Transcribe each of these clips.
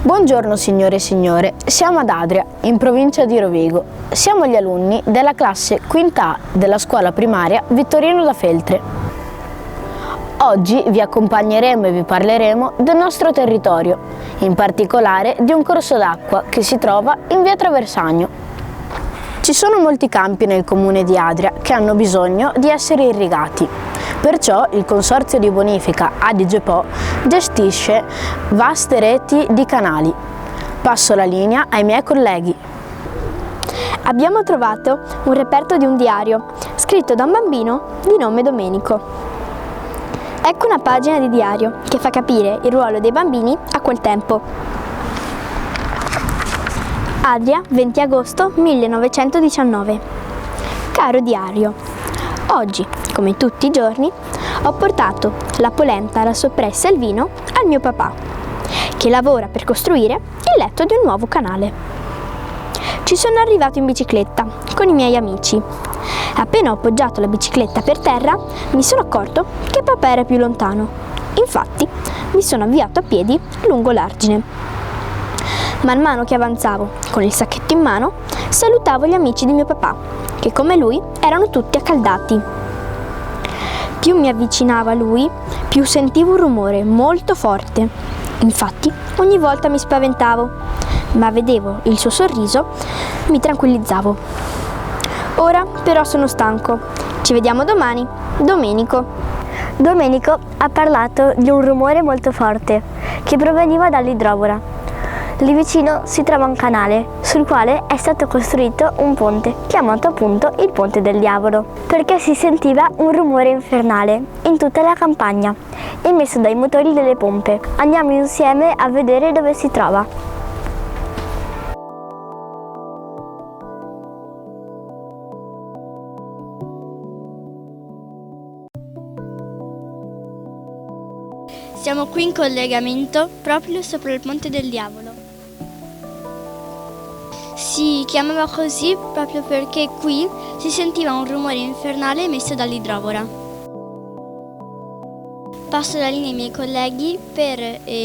Buongiorno signore e signore, siamo ad Adria, in provincia di Rovigo. Siamo gli alunni della classe quinta A della scuola primaria Vittorino da Feltre. Oggi vi accompagneremo e vi parleremo del nostro territorio, in particolare di un corso d'acqua che si trova in via Traversagno. Ci sono molti campi nel comune di Adria che hanno bisogno di essere irrigati. Perciò il Consorzio di Bonifica Adige Po gestisce vaste reti di canali. Passo la linea ai miei colleghi. Abbiamo trovato un reperto di un diario scritto da un bambino di nome Domenico. Ecco una pagina di diario che fa capire il ruolo dei bambini a quel tempo. Adria, 20 agosto 1919. Caro diario, oggi, come tutti i giorni, ho portato la polenta, la soppressa e il vino al mio papà, che lavora per costruire il letto di un nuovo canale. Ci sono arrivato in bicicletta con i miei amici. Appena ho appoggiato la bicicletta per terra, mi sono accorto che papà era più lontano. Infatti, mi sono avviato a piedi lungo l'argine. Man mano che avanzavo, con il sacchetto in mano, salutavo gli amici di mio papà, che come lui erano tutti accaldati. Più mi avvicinavo a lui, più sentivo un rumore molto forte. Infatti, ogni volta mi spaventavo, ma vedevo il suo sorriso, mi tranquillizzavo. Ora però sono stanco. Ci vediamo domani. Domenico. Domenico ha parlato di un rumore molto forte che proveniva dall'idrovora. Lì vicino si trova un canale sul quale è stato costruito un ponte, chiamato appunto il Ponte del Diavolo, perché si sentiva un rumore infernale in tutta la campagna, emesso dai motori delle pompe. Andiamo insieme a vedere dove si trova. Siamo qui in collegamento proprio sopra il Ponte del Diavolo. Si chiamava così proprio perché qui si sentiva un rumore infernale emesso dall'idrovora. Passo la linea ai miei colleghi per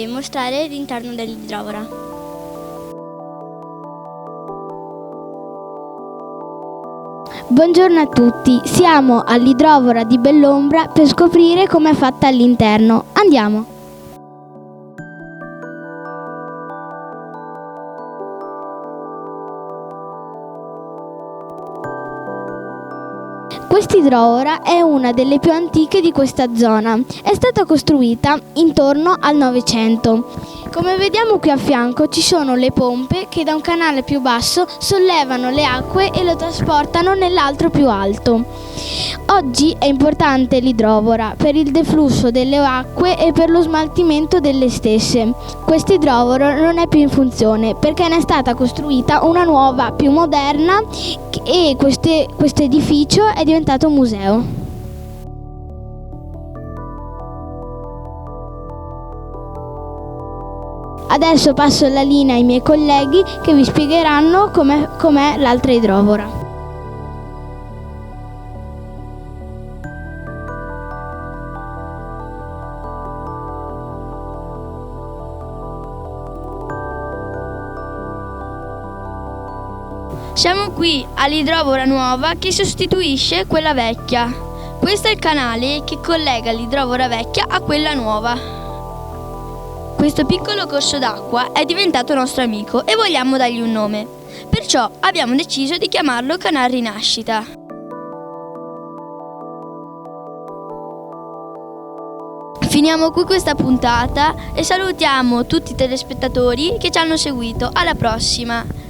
mostrare l'interno dell'idrovora. Buongiorno a tutti, siamo all'idrovora di Bellombra per scoprire com'è fatta all'interno. Andiamo! Quest'idrovora è una delle più antiche di questa zona. È stata costruita intorno al Novecento. Come vediamo qui a fianco ci sono le pompe che da un canale più basso sollevano le acque e lo trasportano nell'altro più alto. Oggi è importante l'idrovora per il deflusso delle acque e per lo smaltimento delle stesse. Quest'idrovora non è più in funzione perché ne è stata costruita una nuova più moderna e questo edificio è diventato un museo. Adesso passo la linea ai miei colleghi che vi spiegheranno com'è l'altra idrovora. Siamo qui all'idrovora nuova che sostituisce quella vecchia. Questo è il canale che collega l'idrovora vecchia a quella nuova. Questo piccolo corso d'acqua è diventato nostro amico e vogliamo dargli un nome. Perciò abbiamo deciso di chiamarlo Canal Rinascita. Finiamo qui questa puntata e salutiamo tutti i telespettatori che ci hanno seguito. Alla prossima!